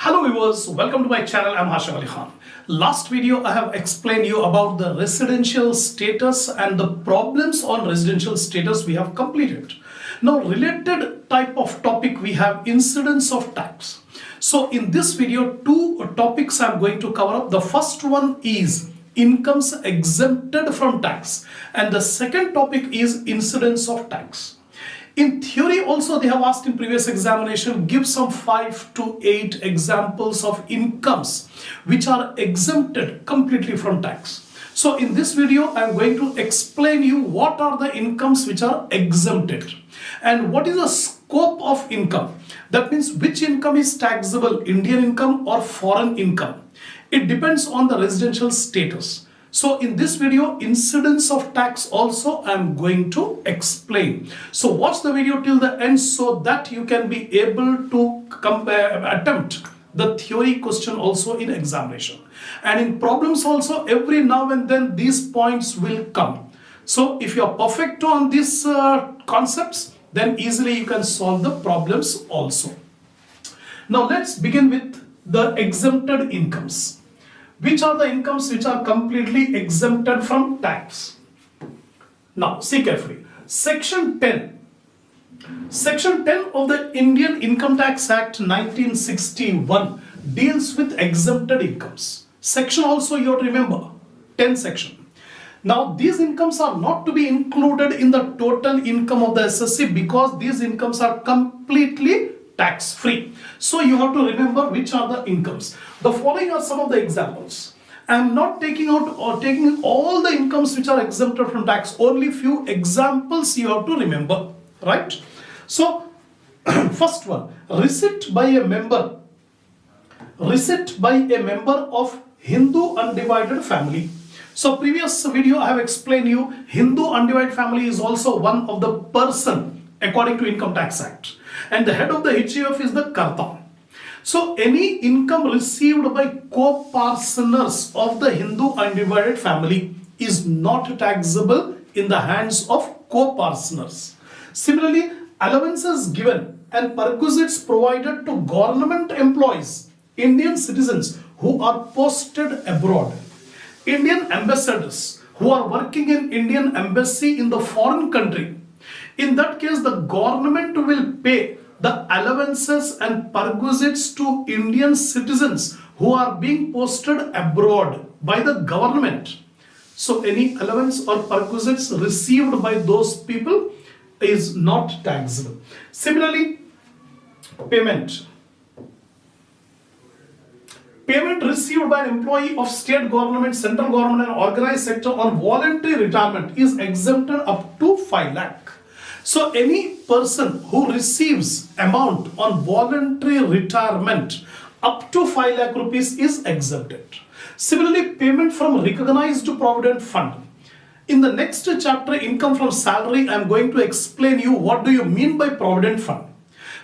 Hello viewers, welcome to my channel. I'm Hasham Ali Khan. Last video I have explained you about the residential status and the problems on residential status we have completed. Now related type of topic we have incidence of tax. So in this video two topics I'm going to cover up. The first one is incomes exempted from tax and the second topic is incidence of tax. In theory also they have asked in previous examination, give some 5 to 8 examples of incomes which are exempted completely from tax. So in this video I am going to explain you what are the incomes which are exempted and what is the scope of income. That means which income is taxable, Indian income or foreign income. It depends on the residential status. So in this video, incidence of tax also I am going to explain. So watch the video till the end so that you can be able to attempt the theory question also in examination. And in problems also every now and then these points will come. So if you are perfect on these concepts, then easily you can solve the problems also. Now let's begin with the exempted incomes. Which are the incomes which are completely exempted from tax? Now see carefully. Section 10 of the Indian Income Tax Act 1961 deals with exempted incomes. Section also you have to remember, 10 section. Now these incomes are not to be included in the total income of the SSC because these incomes are completely tax free. So you have to remember which are the incomes. The following are some of the examples. I am not taking out or taking all the incomes which are exempted from tax. Only few examples you have to remember, right? So first one, receipt by a member of Hindu undivided family. So previous video I have explained you Hindu undivided family is also one of the person according to Income Tax Act. And the head of the HUF is the Karta. So any income received by co-partners of the Hindu undivided family is not taxable in the hands of co-partners. Similarly, allowances given and perquisites provided to government employees, Indian citizens who are posted abroad, Indian ambassadors who are working in Indian embassy in the foreign country. In that case, the government will pay the allowances and perquisites to Indian citizens who are being posted abroad by the government. So any allowance or perquisites received by those people is not taxable. Similarly, payment received by an employee of state government, central government and organized sector on voluntary retirement is exempted up to 5 lakh. So any person who receives amount on voluntary retirement up to 5 lakh rupees is exempted. Similarly, payment from recognized provident fund. In the next chapter, income from salary, I am going to explain you what do you mean by provident fund.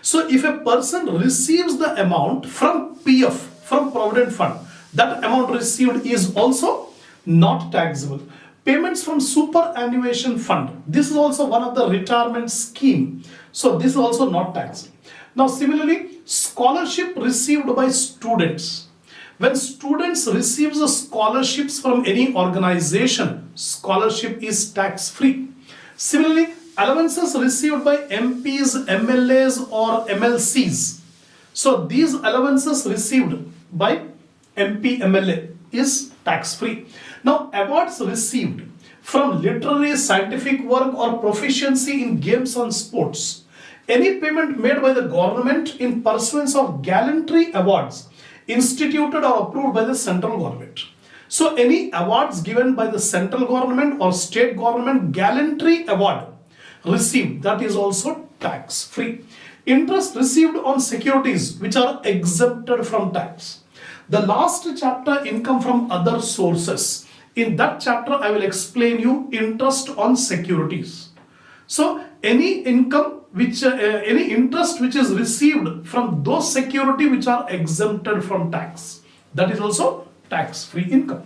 So if a person receives the amount from PF, from provident fund, that amount received is also not taxable. Payments from superannuation fund. This is also one of the retirement scheme. So this is also not taxable. Now similarly, scholarship received by students. When students receives the scholarships from any organization, scholarship is tax free. Similarly, allowances received by MPs, MLAs or MLCs. So these allowances received by MP, MLA is tax free. Now awards received from literary, scientific work or proficiency in games and sports. Any payment made by the government in pursuance of gallantry awards instituted or approved by the central government. So any awards given by the central government or state government gallantry award received, that is also tax free. Interest received on securities which are exempted from tax. The last chapter, income from other sources. In that chapter, I will explain you interest on securities. So any income which, any interest which is received from those security which are exempted from tax, that is also tax-free income.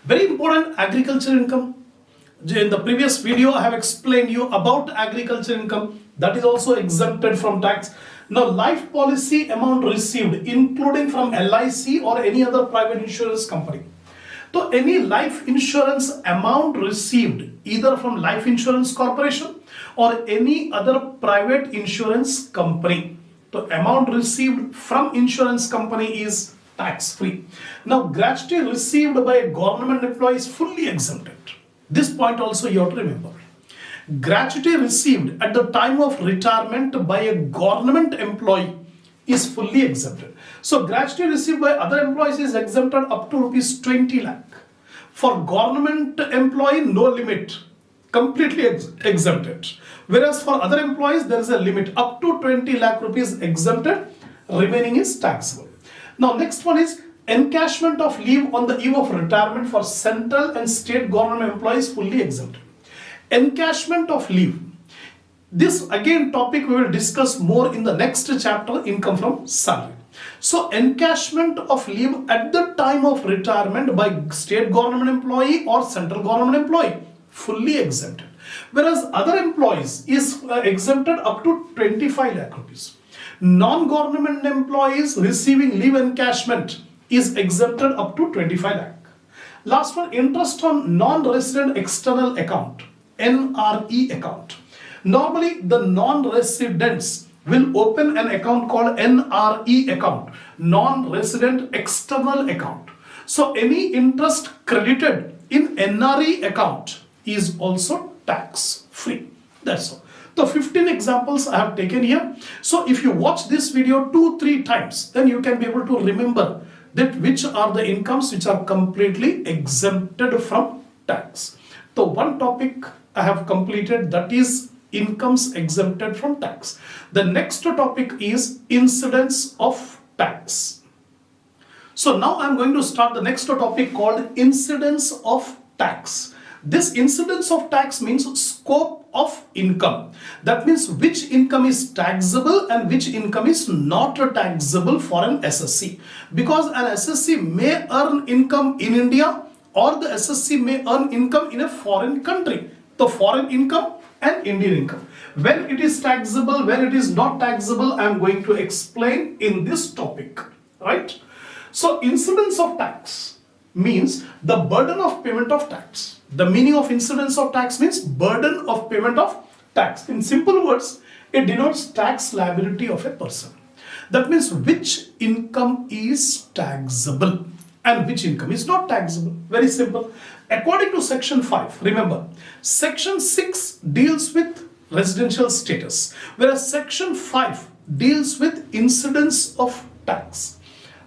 Very important, agriculture income. In the previous video, I have explained you about agriculture income that is also exempted from tax. Now, life policy amount received, including from LIC or any other private insurance company. So, any life insurance amount received either from Life Insurance Corporation or any other private insurance company. The amount received from insurance company is tax free. Now, gratuity received by a government employee is fully exempted. This point also you have to remember. Gratuity received at the time of retirement by a government employee is fully exempted. So, gratuity received by other employees is exempted up to rupees 20 lakh. For government employee, no limit, completely exempted. Whereas for other employees, there is a limit up to 20 lakh rupees exempted, remaining is taxable. Now, next one is encashment of leave on the eve of retirement for central and state government employees fully exempted. Encashment of leave. This again topic we will discuss more in the next chapter, income from salary. So, encashment of leave at the time of retirement by state government employee or central government employee fully exempted. Whereas other employees is exempted up to 25 lakh rupees. Non-government employees receiving leave encashment is exempted up to 25 lakh. Last one, interest on non-resident external account, NRE account. Normally, the non-residents will open an account called NRE account, non-resident external account. So, any interest credited in NRE account is also tax free. That's all. The 15 examples I have taken here. So, if you watch this video 2-3 times, then you can be able to remember that which are the incomes which are completely exempted from tax. So, one topic I have completed, that is incomes exempted from tax. The next topic is incidence of tax. So now I am going to start the next topic called incidence of tax. This incidence of tax means scope of income. That means which income is taxable and which income is not taxable for an SSC. Because an SSC may earn income in India or the SSC may earn income in a foreign country. The foreign income and Indian income. When it is taxable, when it is not taxable, I am going to explain in this topic, right? So, incidence of tax means the burden of payment of tax. The meaning of incidence of tax means burden of payment of tax. In simple words, it denotes tax liability of a person. That means which income is taxable and which income is not taxable. Very simple. According to section 5, remember, section 6 deals with residential status, whereas section 5 deals with incidence of tax.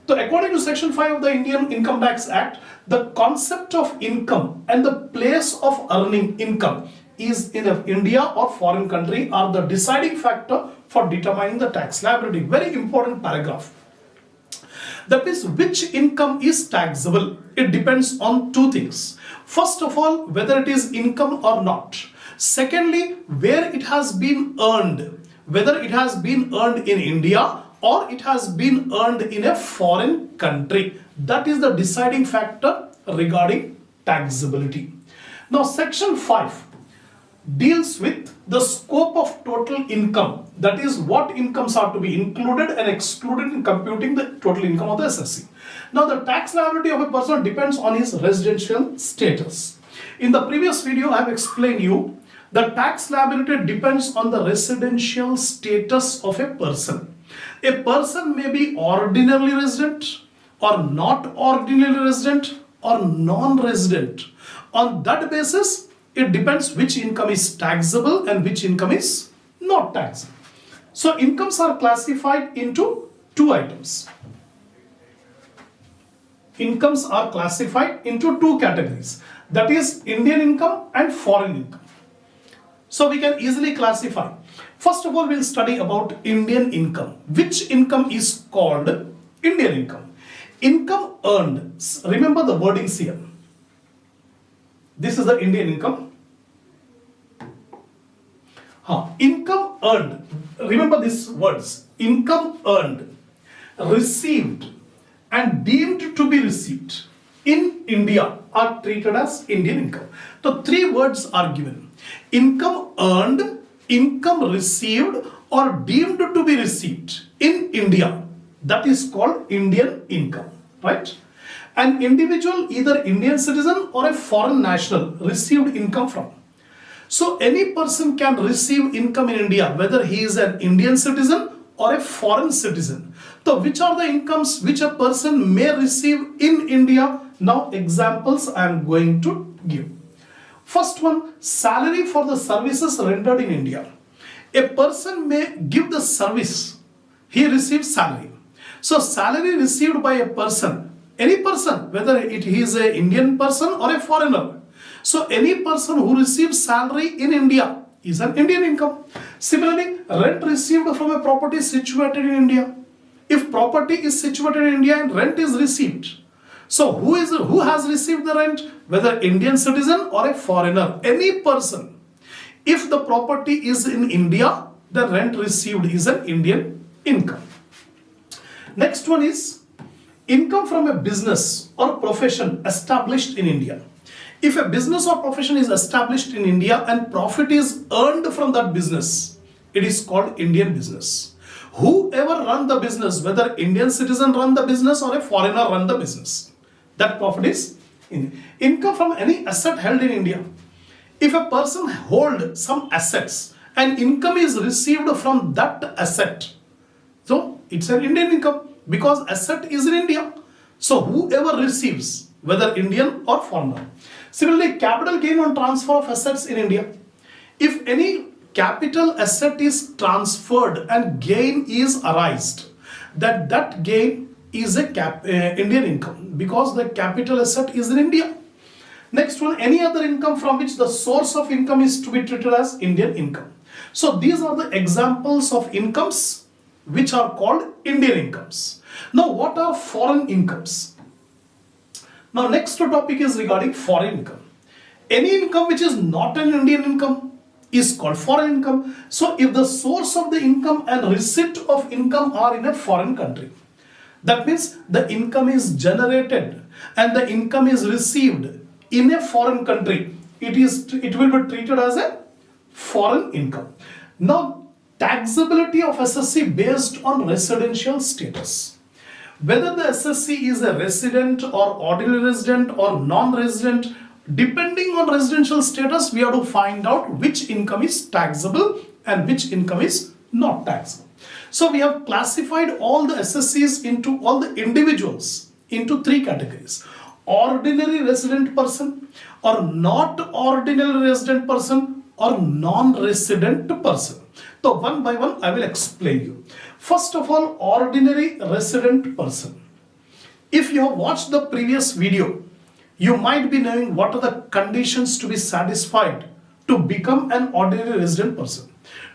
So according to section 5 of the Indian Income Tax Act, the concept of income and the place of earning income is in India or foreign country are the deciding factor for determining the tax liability. Very important paragraph. That means which income is taxable. It depends on two things. First of all, whether it is income or not. Secondly, where it has been earned. Whether it has been earned in India or it has been earned in a foreign country. That is the deciding factor regarding taxability. Now, section 5 deals with the scope of total income. That is what incomes are to be included and excluded in computing the total income of the SSC. Now, the tax liability of a person depends on his residential status. In the previous video, I have explained you the tax liability depends on the residential status of a person. A person may be ordinarily resident or not ordinarily resident or non-resident. On that basis, it depends which income is taxable and which income is not taxable. So, incomes are classified into two items. Incomes are classified into two categories. That is Indian income and foreign income. So, we can easily classify. First of all, we will study about Indian income. Which income is called Indian income? Income earned. Remember the wordings here. This is the Indian income. Income earned. Remember these words. Income earned, received and deemed to be received in India are treated as Indian income. So, three words are given. Income earned, income received or deemed to be received in India, that is called Indian income, right? An individual, either Indian citizen or a foreign national, received income from. So any person can receive income in India, whether he is an Indian citizen or a foreign citizen. So which are the incomes which a person may receive in India? Now examples I am going to give. First one, salary for the services rendered in India. A person may give the service, he receives salary. So salary received by a person, any person, whether he is an Indian person or a foreigner. So any person who receives salary in India is an Indian income. Similarly, rent received from a property situated in India. If property is situated in India and rent is received, so who has received the rent? Whether Indian citizen or a foreigner, any person. If the property is in India, the rent received is an Indian income. Next one is income from a business or profession established in India. If a business or profession is established in India and profit is earned from that business, it is called Indian business. Whoever run the business, whether Indian citizen run the business or a foreigner run the business, that profit is income from any asset held in India. If a person hold some assets and income is received from that asset, so it's an Indian income because asset is in India. So whoever receives, whether Indian or foreigner. Similarly, capital gain on transfer of assets in India. If any capital asset is transferred and gain is arised, that gain is a Indian income because the capital asset is in India. Next one, any other income from which the source of income is to be treated as Indian income. So these are the examples of incomes which are called Indian incomes. Now what are foreign incomes? Now next topic is regarding foreign income. Any income which is not an Indian income is called foreign income. So if the source of the income and receipt of income are in a foreign country, that means the income is generated and the income is received in a foreign country, it will be treated as a foreign income. Now, taxability of SSC based on residential status. Whether the SSC is a resident or ordinary resident or non-resident, depending on residential status, we have to find out which income is taxable and which income is not taxable. So we have classified all the SSCs into all the individuals into three categories. Ordinary resident person or not ordinary resident person or non-resident person. So one by one I will explain you. First of all, ordinary resident person. If you have watched the previous video, you might be knowing what are the conditions to be satisfied to become an ordinary resident person.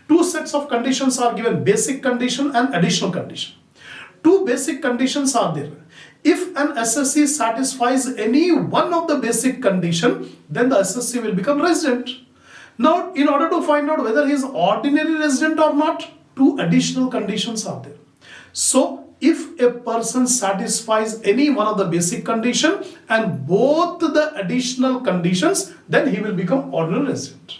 Two sets of conditions are given, basic condition and additional condition. Two basic conditions are there. If an SSC satisfies any one of the basic condition, then the SSC will become resident. Now, in order to find out whether he is ordinary resident or not, two additional conditions are there. So, if a person satisfies any one of the basic condition and both the additional conditions, then he will become ordinary resident.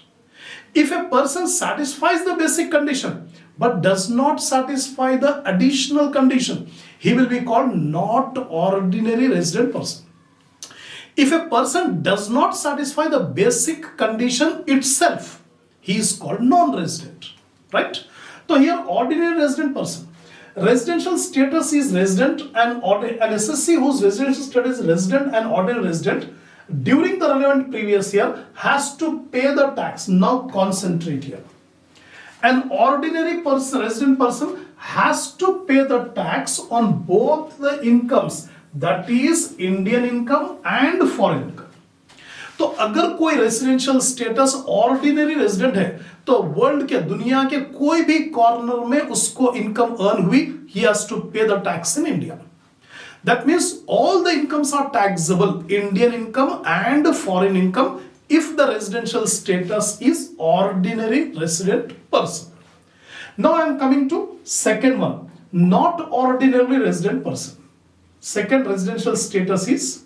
If a person satisfies the basic condition but does not satisfy the additional condition, he will be called not ordinary resident person. If a person does not satisfy the basic condition itself, he is called non-resident, right? So here ordinary resident person. Residential status is resident and an SSC whose residential status is resident and ordinary resident during the relevant previous year has to pay the tax. Now concentrate here. An ordinary person, resident person has to pay the tax on both the incomes, that is Indian income and foreign income. तो अगर कोई residential status ordinary resident है तो world के दुनिया के कोई भी कॉर्नर में उसको इनकम अर्न हुई, he has to pay the tax in India. That means all the incomes are taxable, Indian income and foreign income, if the residential status is ordinary resident person. Now I am coming to second one, not ordinarily resident person. Second residential status is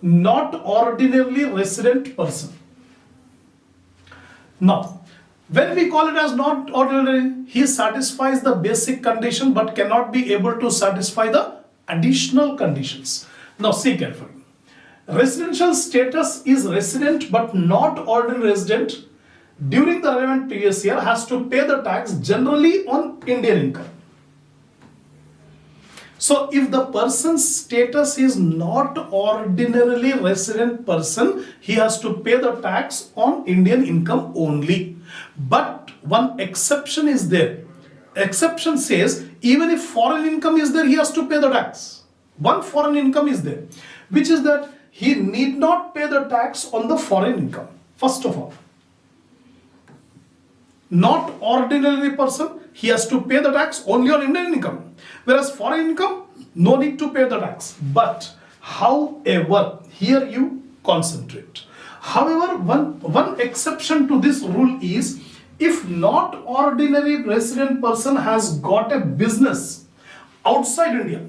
not ordinarily resident person. Now, When we call it as not ordinary, he satisfies the basic condition but cannot be able to satisfy the additional conditions. Now see carefully. Residential status is resident but not ordinary resident during the relevant previous year has to pay the tax generally on Indian income. So if the person's status is not ordinarily resident person, he has to pay the tax on Indian income only. But one exception is there. Exception says even if foreign income is there, he has to pay the tax. One foreign income is there, which is that he need not pay the tax on the foreign income. First of all, not ordinary person, he has to pay the tax only on Indian income. Whereas foreign income, no need to pay the tax. But however, here you concentrate. However, one exception to this rule is if not ordinary resident person has got a business outside India.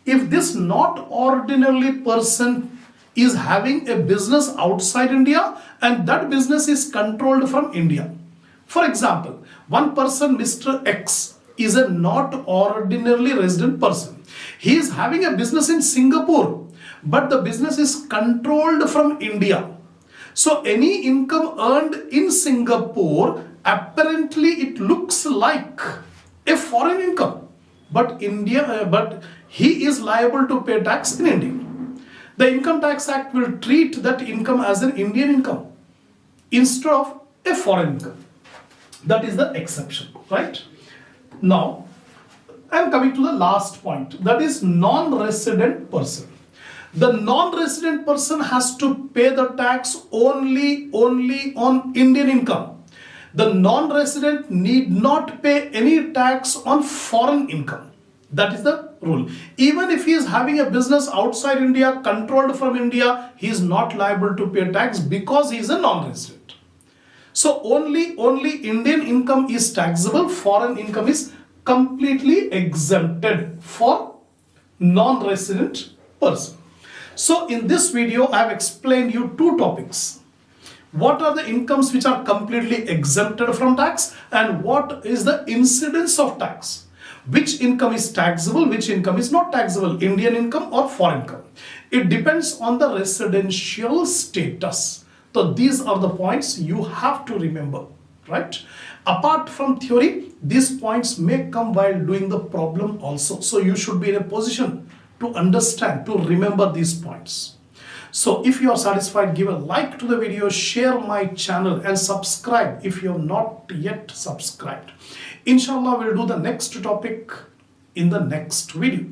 If this not ordinarily person is having a business outside India and that business is controlled from India. For example, one person, Mr. X, is a not ordinarily resident person. He is having a business in Singapore, but the business is controlled from India. So any income earned in Singapore, apparently it looks like a foreign income, but he is liable to pay tax in India. The Income Tax Act will treat that income as an Indian income instead of a foreign income. That is the exception, right? Now, I am coming to the last point, that is non-resident person. The non-resident person has to pay the tax only on Indian income. The non-resident need not pay any tax on foreign income. That is the rule. Even if he is having a business outside India, controlled from India, he is not liable to pay tax because he is a non-resident. So only Indian income is taxable, foreign income is completely exempted for non-resident person. So in this video, I have explained you two topics. What are the incomes which are completely exempted from tax and what is the incidence of tax? Which income is taxable, which income is not taxable, Indian income or foreign income. It depends on the residential status. So these are the points you have to remember, right? Apart from theory, these points may come while doing the problem also. So you should be in a position to understand, to remember these points. So if you are satisfied, give a like to the video, share my channel and subscribe if you have not yet subscribed. Inshallah, we'll do the next topic in the next video.